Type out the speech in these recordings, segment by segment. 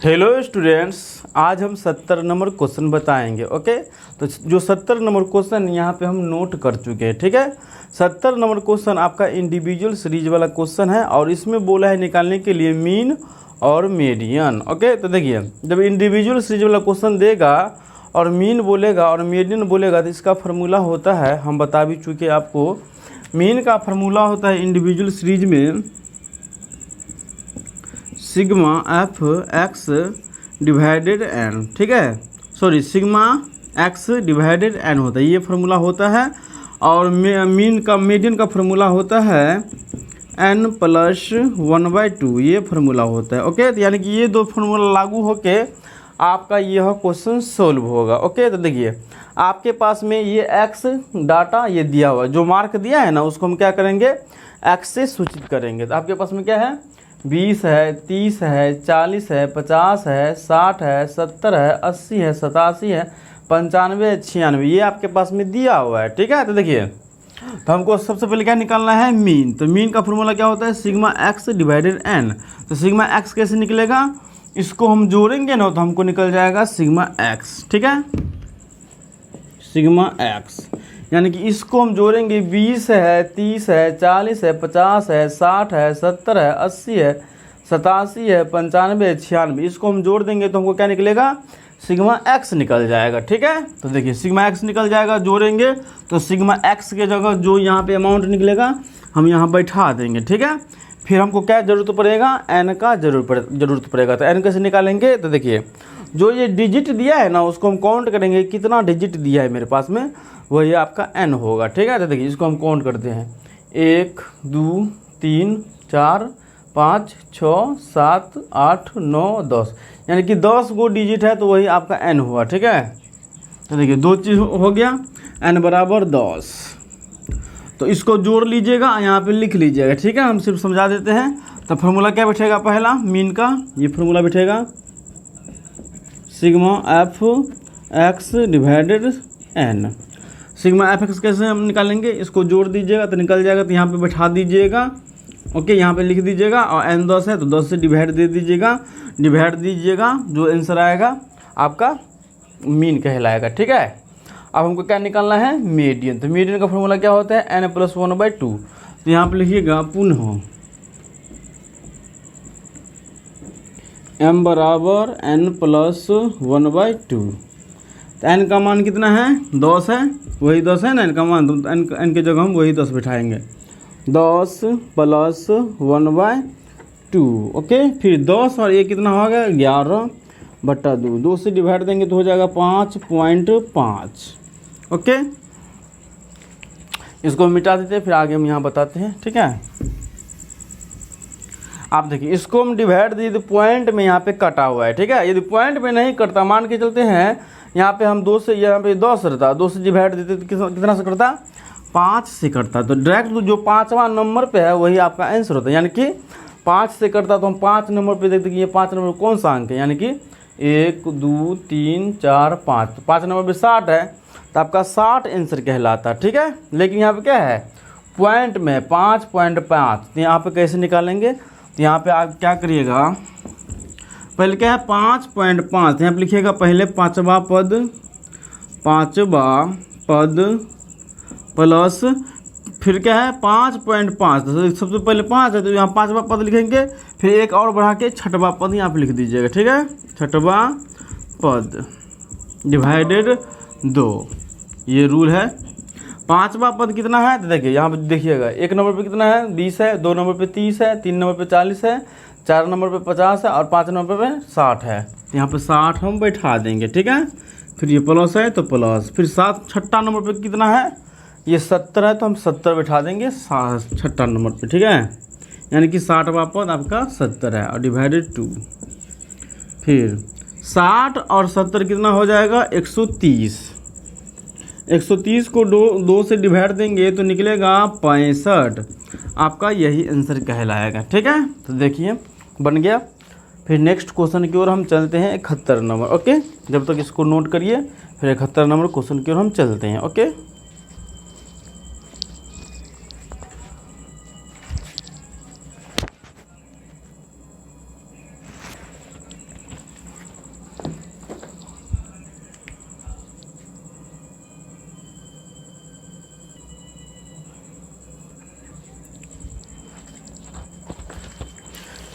Hello students, आज हम 70 number question बताएंगे। ओके, तो जो 70 नंबर क्वेश्चन यहाँ पे हम नोट कर चुके हैं। ठीक है, 70 नंबर क्वेश्चन आपका इंडिविजुअल सीरीज वाला क्वेश्चन है और इसमें बोला है निकालने के लिए मीन और मीडियन। ओके, तो देखिए जब इंडिविजुअल सीरीज वाला क्वेश्चन देगा और मीन बोलेगा और मीडियन बोलेगा तो इसका फार्मूला होता है, हम बता भी चुके आपको। मीन का फार्मूला होता है इंडिविजुअल सीरीज में sigma F X divided N. ठीक है, sorry sigma X divided N होता है, ये फार्मूला होता है। और मीडियन का फार्मूला होता है एन प्लस 1/2, ये फार्मूला होता है। ओके, तो यानी कि ये दो फार्मूला लागू होके आपका यह क्वेश्चन सोल्व होगा। ओके, तो देखिए आपके पास में ये एक्स डाटा ये दिया हुआ है, जो मार्क दिया है ना उसको हम क्या करेंगे, एक्स से सूचित करेंगे। तो आपके पास में क्या है, 20 है, 30 है, 40 है, 50 है, 60 है, 70 है, 80 है, 87 है, 95 है, 96, ये आपके पास में दिया हुआ है। ठीक है, तो देखिए तो हमको सबसे पहले क्या निकालना है, मीन। तो मीन का फॉर्मूला क्या होता है, सिग्मा एक्स डिवाइडेड एन। तो सिग्मा एक्स कैसे निकलेगा, इसको हम जोड़ेंगे ना तो हमको निकल जाएगा सिग्मा एक्स। ठीक है, सिग्मा एक्स यानी कि इसको हम जोड़ेंगे, 20 है, 30 है, 40 है, 50 है, 60 है, 70 है, 80 है, 87 है, 95 है, 96, इसको हम जोड़ देंगे तो हमको क्या निकलेगा, सिग्मा एक्स निकल जाएगा। ठीक है, तो देखिए सिग्मा एक्स निकल जाएगा, जोड़ेंगे तो सिग्मा एक्स के जगह जो यहाँ पे अमाउंट निकलेगा हम यहाँ बैठा देंगे। ठीक है, फिर हमको क्या जरूरत पड़ेगा, एन का जरूरत पड़ेगा। तो एन कैसे निकालेंगे, तो देखिए जो ये डिजिट दिया है ना उसको हम काउंट करेंगे, कितना डिजिट दिया है मेरे पास में, वही आपका एन होगा। ठीक है, तो देखिए इसको हम काउंट करते हैं, 1 2 3 4 5 6 7 8 9 10, यानी कि 10 गो डिजिट है तो वही आपका एन हुआ। ठीक है, तो देखिए दो चीज़ हो गया, एन बराबर 10। तो इसको जोड़ लीजिएगा, यहाँ पे लिख लीजिएगा। ठीक है, हम सिर्फ समझा देते हैं। तो फार्मूला क्या बैठेगा, पहला मीन का ये फार्मूला बैठेगा sigma F X divided N. Sigma F X कैसे हम निकालेंगे, इसको जोड़ दीजिएगा तो निकल जाएगा, तो यहाँ पे बैठा दीजिएगा। ओके, यहाँ पे लिख दीजिएगा और एन 10 है तो 10 से डिवाइड दे दीजिएगा, डिवाइड दीजिएगा, जो आंसर आएगा आपका मीन कहलाएगा। ठीक है, अब हमको क्या निकालना है, मीडियन। तो मीडियन का फॉर्मूला क्या होता है, एन प्लस 1/2। तो यहाँ पे लिखिएगा पुनः एम बराबर एन प्लस 1/2। तो एन का मान कितना है, 10 है, वही 10 है ना एन का मान, तो एन के जगह हम वही 10 बिठाएंगे, 10 प्लस 1/2। ओके, फिर 10 और ये कितना हो गया, 11/2, 2 से डिवाइड देंगे तो हो जाएगा 5.5। ओके, इसको मिटा देते हैं, फिर आगे हम यहाँ बताते हैं। ठीक है, आप देखिए इसको हम डिवाइड दिए तो पॉइंट में यहाँ पे कटा हुआ है। ठीक है, यदि पॉइंट में नहीं कटता, मान के चलते हैं यहाँ पे हम 2 से, यहाँ पे 10 रहता, 2 से डिवाइड देते तो कितना से कटता, 5 से कटता। तो डायरेक्ट जो 5वां नंबर पे है वही आपका आंसर होता है, यानी कि 5 से कटता। तो हम 5 नंबर पे देखते कि ये 5 नंबर कौन सा अंक है, यानी कि 1 2 3 4 5, तो 5 नंबर पे 60 है तो आपका 60 आंसर कहलाता है। ठीक है, लेकिन यहाँ पे क्या है, पॉइंट में 5.5। तो यहाँ पे कैसे निकालेंगे, तो यहाँ पे आप क्या करिएगा, पहले क्या है 5.5, यहाँ पे लिखिएगा पहले पाँचवा पद प्लस फिर क्या है 5.5। तो सबसे पहले 5 है तो यहाँ 5वां पद लिखेंगे, फिर एक और बढ़ा के 6वां पद यहाँ पे लिख दीजिएगा। ठीक है, 6वां पद डिवाइडेड 2, ये रूल है। 5वां पद कितना है, तो देखिए यहाँ पे देखिएगा, 1 नंबर पे कितना है, 20 है, 2 नंबर पे 30 है, 3 नंबर पे 40 है, 4 नंबर पे 50 है और 5 नंबर पे 60 है। तो यहाँ पे 60 हम बैठा देंगे। ठीक है, फिर ये प्लस है तो प्लस, फिर 6ठा नंबर पे कितना है, ये 70 है तो हम 70 बैठा देंगे 6ठा नंबर पे। ठीक है, यानी कि 60वां पद आपका 70 है और डिवाइडेड 2, फिर 60 और 70 कितना हो जाएगा, 130। 130 को 2 से डिवाइड देंगे तो निकलेगा 65, आपका यही आंसर कहलाएगा। ठीक है, तो देखिए बन गया। फिर नेक्स्ट क्वेश्चन की ओर हम चलते हैं, 71 नंबर। ओके, जब तक इसको नोट करिए, फिर 71 नंबर क्वेश्चन की ओर हम चलते हैं। ओके,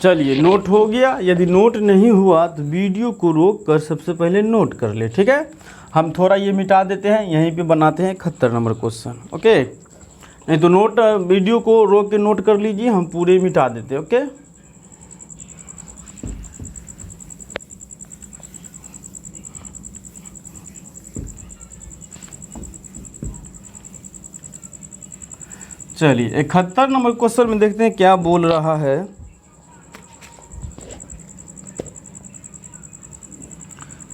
चलिए नोट हो गया। यदि नोट नहीं हुआ तो वीडियो को रोक कर सबसे पहले नोट कर ले, ठीक है। हम थोड़ा ये मिटा देते हैं, यहीं पे बनाते हैं 71 नंबर क्वेश्चन, ओके। नहीं तो नोट वीडियो को रोक के नोट कर लीजिए, हम पूरे मिटा देते हैं, ओके। चलिए 71 नंबर क्वेश्चन में देखते हैं क्या बोल रहा है।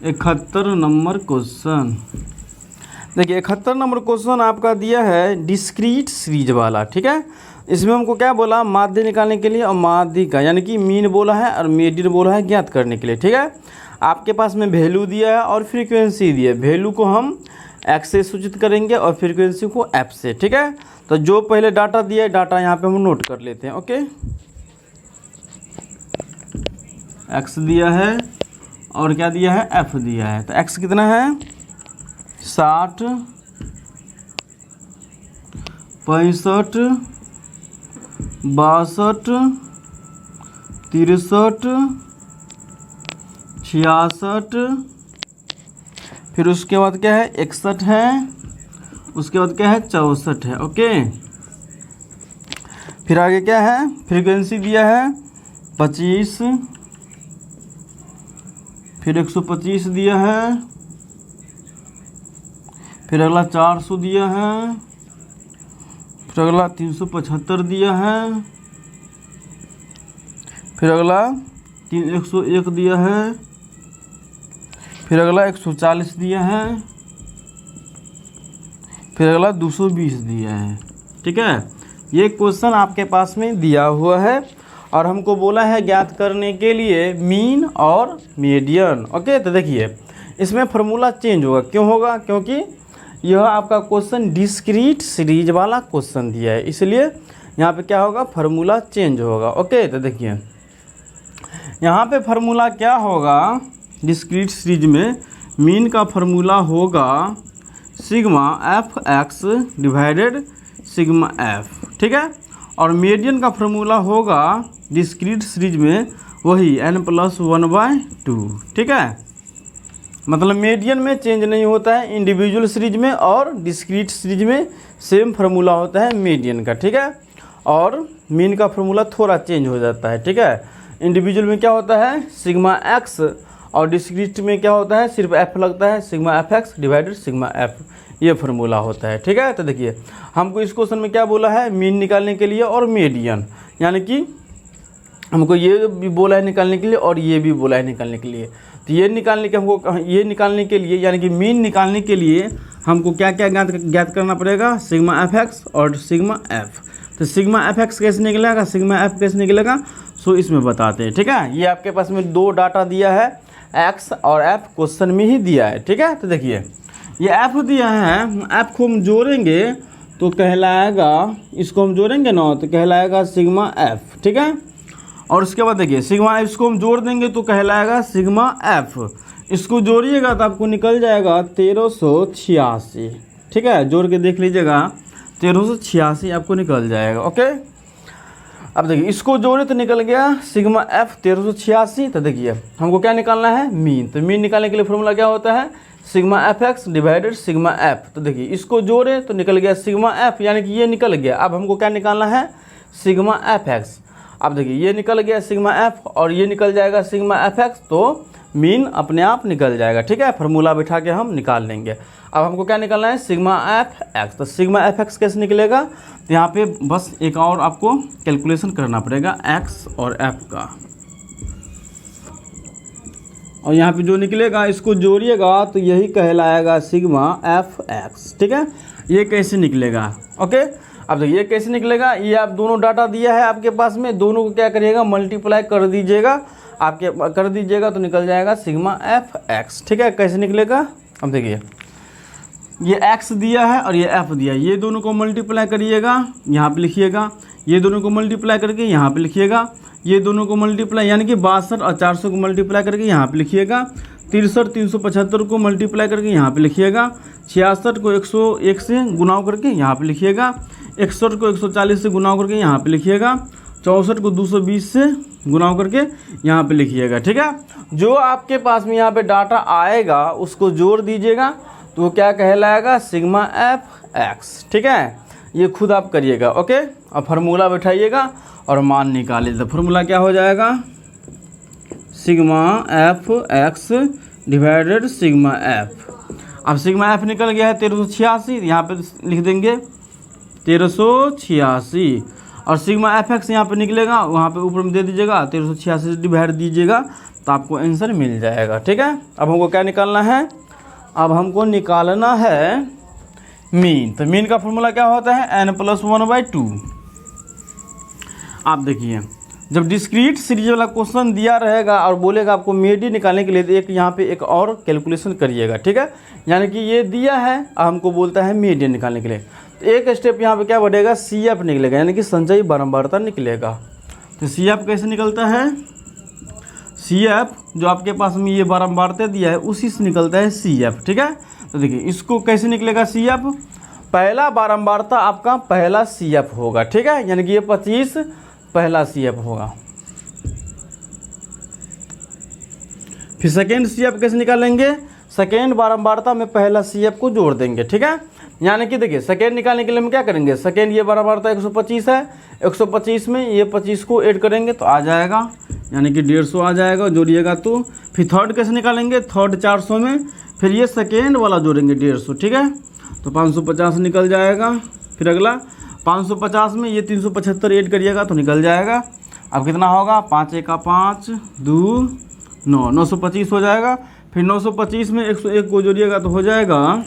इकहत्तर नंबर क्वेश्चन देखिए, 71 नंबर क्वेश्चन आपका दिया है डिस्क्रीट सीरीज वाला, ठीक है। इसमें हमको क्या बोला, माध्य निकालने के लिए और माध्य का यानी कि मीन बोला है और मीडियन बोला है ज्ञात करने के लिए, ठीक है। आपके पास में वैल्यू दिया है और फ्रीक्वेंसी दी है। वैल्यू को हम एक्स से सूचित करेंगे और फ्रीक्वेंसी को एफ से, ठीक है। तो जो पहले डाटा दिया है, डाटा यहाँ पे हम नोट कर लेते हैं, ओके। एक्स दिया है और क्या दिया है, एफ दिया है। तो एक्स कितना है 60, 65, 62, 63, 66, फिर उसके बाद क्या है 61 है, उसके बाद क्या है 64 है, ओके। फिर आगे क्या है, फ्रीक्वेंसी दिया है 25, फिर 125 दिया है, फिर अगला 400 दिया है, फिर अगला 375 दिया है, फिर अगला 101 दिया है, फिर अगला 140 दिया है, फिर अगला 220 दिया है, ठीक है। ये क्वेश्चन आपके पास में दिया हुआ है और हमको बोला है ज्ञात करने के लिए मीन और मीडियन, ओके। तो देखिए इसमें फार्मूला चेंज होगा, क्यों होगा, क्योंकि यह आपका क्वेश्चन डिस्क्रीट सीरीज वाला क्वेश्चन दिया है, इसलिए यहाँ पे क्या होगा, फार्मूला चेंज होगा, ओके। तो देखिए यहाँ पे फार्मूला क्या होगा, डिस्क्रीट सीरीज में मीन का फार्मूला होगा sigma F X divided sigma F, ठीक है। और मीडियन का फार्मूला होगा डिस्क्रीट सीरीज में वही n+1/2, ठीक है। मतलब मीडियन में चेंज नहीं होता है, इंडिविजुअल सीरीज में और डिस्क्रीट सीरीज में सेम फार्मूला होता है मीडियन का, ठीक है। और मीन का फार्मूला थोड़ा चेंज हो जाता है, ठीक है। इंडिविजुअल में क्या होता है सिग्मा एक्स और डिस्क्रीट में क्या होता है सिर्फ एफ लगता है, sigma F X divided sigma F, ये फार्मूला होता है, ठीक है। तो देखिए हमको इस क्वेश्चन में क्या बोला है, मीन निकालने के लिए और मीडियन, यानी कि हमको ये भी बोला है निकालने के लिए और ये भी बोला है निकालने के लिए। तो ये निकालने के हमको ये निकालने के लिए यानी कि मीन निकालने के लिए हमको क्या क्या ज्ञात करना पड़ेगा, सिग्मा एफ एक्स और सिग्मा एफ। तो सिग्मा एफ एक्स कैसे निकलेगा, सिग्मा एफ कैसे निकलेगा, सो इसमें बताते हैं, ठीक है। ये आपके पास में दो डाटा दिया है, एक्स और एफ क्वेश्चन में ही दिया है, ठीक है। तो देखिए ये एफ दिया है, एफ को हम जोड़ेंगे तो कहलाएगा, इसको हम जोड़ेंगे ना तो कहलाएगा सिग्मा एफ, ठीक है। और उसके बाद देखिए सिग्मा एफ इसको हम जोड़ देंगे तो कहलाएगा सिग्मा एफ, इसको जोड़िएगा तो आपको निकल जाएगा 1386, ठीक है। जोड़ के देख लीजिएगा 1386 आपको निकल जाएगा, ओके। अब देखिए इसको जोड़े तो निकल गया सिग्मा एफ 1386। तो देखिए हमको क्या निकालना है, मीन। तो मीन निकालने के लिए फॉर्मूला क्या होता है, sigma F X divided sigma F. तो देखिए इसको जोड़े तो निकल गया सिग्मा एफ, यानी कि ये निकल गया। अब हमको क्या निकालना है, सिग्मा एफ एक्स। अब देखिए ये निकल गया सिग्मा एफ और ये निकल जाएगा सिग्मा एफ एक्स, तो मीन अपने आप निकल जाएगा, ठीक है। फार्मूला बिठा के हम निकाल लेंगे। अब हमको क्या निकालना है, सिग्मा एफ एक्स। तो सिग्मा एफ एक्स कैसे निकलेगा, तो यहाँ पे बस एक और आपको कैलकुलेशन करना पड़ेगा एक्स और एफ का, और यहाँ पे जो निकलेगा इसको जोड़िएगा तो यही कहलाएगा सिग्मा एफ एक्स, ठीक है। ये कैसे निकलेगा, ओके। अब देखिए ये कैसे निकलेगा, ये आप दोनों डाटा दिया है आपके पास में, दोनों को क्या करिएगा मल्टीप्लाई कर दीजिएगा, आपके कर दीजिएगा तो निकल जाएगा सिग्मा एफ एक्स, ठीक है। कैसे निकलेगा, अब देखिए ये x दिया है और ये f दिया है, ये दोनों को मल्टीप्लाई करिएगा, यहाँ पे लिखिएगा, ये दोनों को मल्टीप्लाई करके यहाँ पे लिखिएगा, ये दोनों को मल्टीप्लाई यानी कि 62 और 400 को मल्टीप्लाई करके यहाँ पे लिखिएगा, 63 375 को मल्टीप्लाई करके यहाँ पे लिखिएगा, 66 को 101 से गुनाव करके यहाँ पे लिखिएगा, 61 को 140 से गुनाव करके यहाँ पे लिखिएगा, 64 को 220 से गुना करके यहाँ पे लिखिएगा, ठीक है। जो आपके पास में यहाँ पे डाटा आएगा उसको जोड़ दीजिएगा, तो वो क्या कहलाएगा, सिग्मा एफ एक्स, ठीक है। ये खुद आप करिएगा, ओके। अब फार्मूला बैठाइएगा और मान निकालिए। तो फार्मूला क्या हो जाएगा, sigma F X divided sigma F. अब सिग्मा एफ निकल गया है 1386, यहाँ पे लिख देंगे 1386, और सिग्मा एफ एक्स यहाँ पे निकलेगा, वहाँ पे ऊपर में दे दीजिएगा 1386 से डिवाइड दीजिएगा, तो आपको आंसर मिल जाएगा, ठीक है। अब हमको क्या निकालना है, अब हमको निकालना है मीन। तो मीन का फॉर्मूला क्या होता है, n+1/2। आप देखिए, जब डिस्क्रीट सीरीज वाला क्वेश्चन दिया रहेगा और बोलेगा आपको मीडियन निकालने के लिए, तो एक यहाँ पे एक और कैलकुलेशन करिएगा, ठीक है। यानी कि ये दिया है, हमको बोलता है मीडियन निकालने के लिए, तो एक स्टेप यहाँ पे क्या बढ़ेगा, सी एफ निकलेगा, यानी कि संचयी बारंबारता निकलेगा। तो सी एफ कैसे निकलता है, सी एफ जो आपके पास में ये बारंबारता दिया है उसी से निकलता है सी एफ, ठीक है। तो देखिए इसको कैसे निकलेगा सी एफ, पहला बारंबारता आपका पहला सी एफ होगा, ठीक है, यानी कि ये 25 पहला सी एफ होगा। फिर सेकेंड सी एफ कैसे निकालेंगे, सेकेंड बारंबारता में पहला सी एफ को जोड़ देंगे, ठीक है। यानी कि देखिए सेकेंड निकालने के लिए हम क्या करेंगे, सेकेंड ये बारंबारता 125 है, 125 में ये 25 को ऐड करेंगे तो आ जाएगा, यानी कि 150 आ जाएगा, जोड़िएगा तो। फिर थर्ड कैसे निकालेंगे, थर्ड 400 में, फिर ये सेकेंड वाला जोड़ेंगे 150, ठीक है, तो 550 निकल जाएगा। फिर अगला 550 में ये 375 ऐड करिएगा तो निकल जाएगा। अब कितना होगा, 5 × 5 2 9, 925 हो जाएगा। फिर 925 में 101 को जोड़िएगा तो हो जाएगा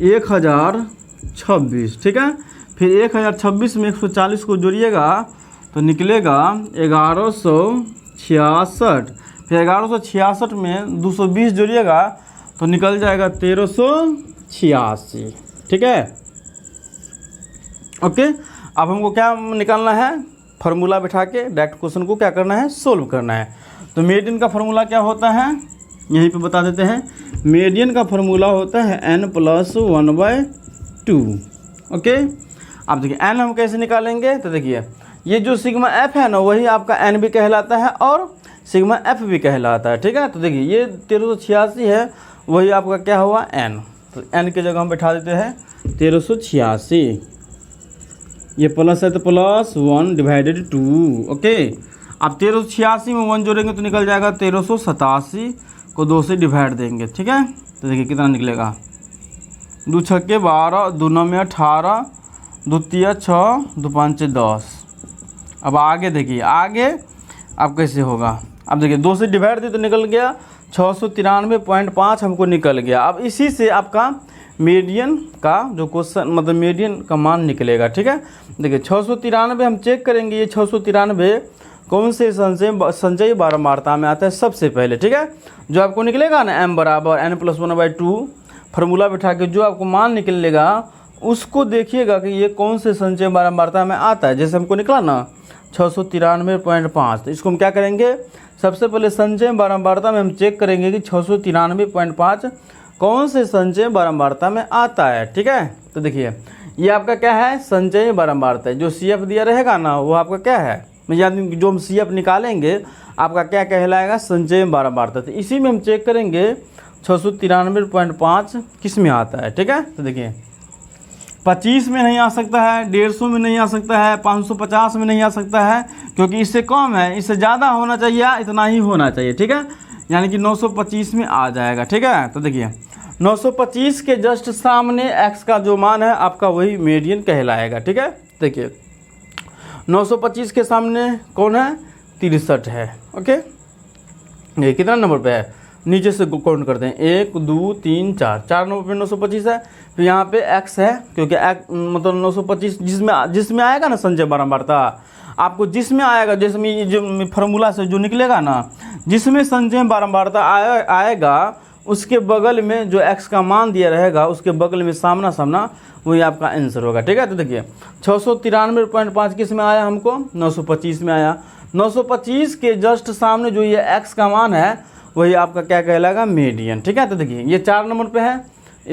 1026, ठीक है। फिर 1026 में 140 को जोड़िएगा तो निकलेगा 1166। फिर 1166 में 220 जोड़िएगा तो निकल जाएगा 1386, ठीक है, ओके। अब हमको क्या निकालना है, फार्मूला बैठा के डायरेक्ट क्वेश्चन को क्या करना है, सोल्व करना है। तो मीडियन का फार्मूला क्या होता है, यहीं पे बता देते हैं। मीडियन का फार्मूला होता है n+1/2, ओके। अब देखिए n हम कैसे निकालेंगे, तो देखिए ये जो सिग्मा एफ है ना, वही आपका n भी कहलाता है और सिग्मा एफ भी कहलाता है, ठीक है। तो देखिए ये 1386 है, वही आपका क्या हुआ n, तो n की जगह हम बैठा देते हैं 1386, ये प्लस है तो +1/2, ओके। अब 1386 में 1 जोड़ेंगे तो निकल जाएगा 1387 को 2 से डिवाइड देंगे, ठीक है। तो देखिए कितना निकलेगा, 2 × 6 12, 2 × 9 18, 2 × 3 6, 2 × 5 10। अब आगे देखिए, आगे अब कैसे होगा, अब देखिए 2 से डिवाइड दे तो निकल गया 693.5 हमको निकल गया। अब इसी से आपका मीडियन का जो क्वेश्चन मतलब मीडियन का मान निकलेगा, ठीक है। देखिए 693 हम चेक करेंगे, ये 693 कौन से संचयी बारंबारता में आता है सबसे पहले, ठीक है। जो आपको निकलेगा ना m बराबर n+1/2, फार्मूला बैठा के जो आपको मान निकलेगा उसको देखिएगा कि ये कौन से संचयी बारंबारता में आता है। जैसे हमको निकला ना 693.5, तो इसको हम क्या करेंगे, सबसे पहले संचयी बारंबारता में हम चेक करेंगे कि 693.5 कौन से संचयी बारंबारता में आता है, ठीक है। तो देखिए ये आपका क्या है, संचयी बारंबारता है। जो सी एफ दिया रहेगा ना वो आपका क्या है, यानी जो हम सी एफ निकालेंगे आपका क्या कहलाएगा, संचयी बारंबारता। तो इसी में हम चेक करेंगे 693.5 किस में आता है, ठीक है। तो देखिए 25 में नहीं आ सकता है, 150 में नहीं आ सकता है, 550 में नहीं आ सकता है, क्योंकि इससे कम है, इससे ज़्यादा होना चाहिए, इतना ही होना चाहिए, ठीक है। यानी कि 925 में आ जाएगा, ठीक है। तो देखिए 925 के जस्ट सामने x का जो मान है आपका वही मीडियन कहलाएगा, ठीक है। देखिए 925 के सामने कौन है, 63 है, ओके। ये कितना नंबर पे है, नीचे से काउंट करते हैं, 1 2 3 4 नंबर पे 925 है। फिर यहाँ पे x है, क्योंकि मतलब 925 जिसमें आएगा ना संचयी बारंबारता, आपको जिसमें आएगा, जिसमें जो फार्मूला से जो निकलेगा ना, जिसमें संचयी बारंबारता आएगा उसके बगल में जो x का मान दिया रहेगा उसके बगल में सामना सामना वही आपका आंसर होगा, ठीक है। तो देखिए 693.5 किस में आया हमको, 925 में आया। 925 के जस्ट सामने जो ये x का मान है वही आपका क्या कहलाएगा, मीडियन, ठीक है। तो देखिए ये 4 नंबर पे है,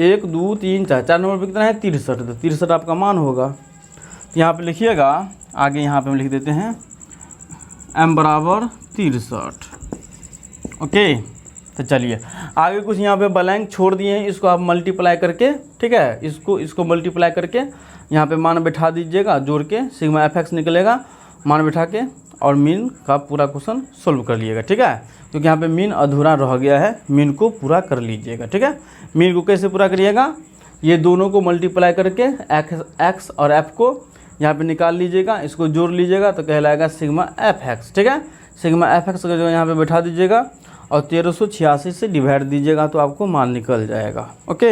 1 2 3 4 नंबर पे कितना है, 63, तो 63 आपका मान होगा। यहाँ पे लिखिएगा आगे यहाँ पे हम लिख देते हैं m बराबर 63। ओके, तो चलिए आगे कुछ यहाँ पे ब्लैंक छोड़ दिए हैं, इसको आप मल्टीप्लाई करके, ठीक है, इसको मल्टीप्लाई करके यहाँ पे मान बैठा दीजिएगा, जोड़ के सिग्मा एफ एक्स निकलेगा, मान बैठा के और मीन का पूरा क्वेश्चन सोल्व कर लीजिएगा, ठीक है, क्योंकि यहाँ पे मीन अधूरा रह गया है, मीन को पूरा कर लीजिएगा, ठीक है। मीन को कैसे पूरा करिएगा, ये दोनों को मल्टीप्लाई करके एक्स और एफ को यहाँ पे निकाल लीजिएगा, इसको जोड़ लीजिएगा तो कहलाएगा सिग्मा एफ एक्स, ठीक है। सिग्मा एफ एक्स का जो यहाँ पे बैठा दीजिएगा और 1386 से डिवाइड दीजिएगा तो आपको मान निकल जाएगा। ओके,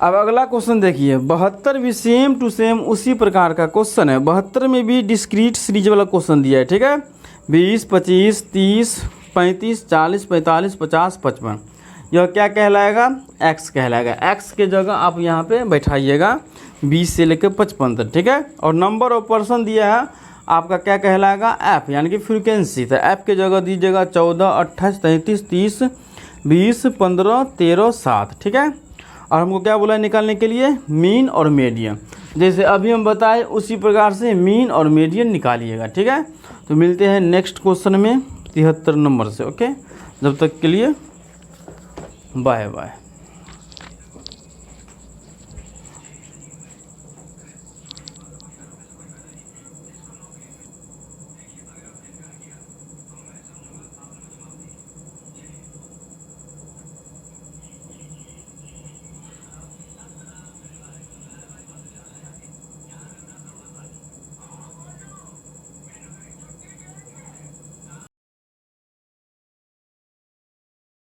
अब अगला क्वेश्चन देखिए, 72 भी सेम टू सेम उसी प्रकार का क्वेश्चन है। 72 में भी डिस्क्रीट सीरीज वाला क्वेश्चन दिया है, ठीक है। 20, 25, 30, 35, 40, 45, 50, 55, यह क्या कहलाएगा, एक्स कहलाएगा। एक्स के जगह आप यहाँ पे बैठाइएगा 20 से लेकर 55 तक, ठीक है। और नंबर ऑफ पर्सन दिया है आपका क्या कहलाएगा, एफ, यानी कि फ्रीक्वेंसी। तो एफ के जगह दीजिएगा 14, 28, 33, 30, 20, 15, 13, 7, ठीक है। और हमको क्या बोला है निकालने के लिए, मीन और मीडियन। जैसे अभी हम बताए उसी प्रकार से मीन और मीडियन निकालिएगा, ठीक है। तो मिलते हैं नेक्स्ट क्वेश्चन में 73 नंबर से। ओके, जब तक के लिए बाय बाय।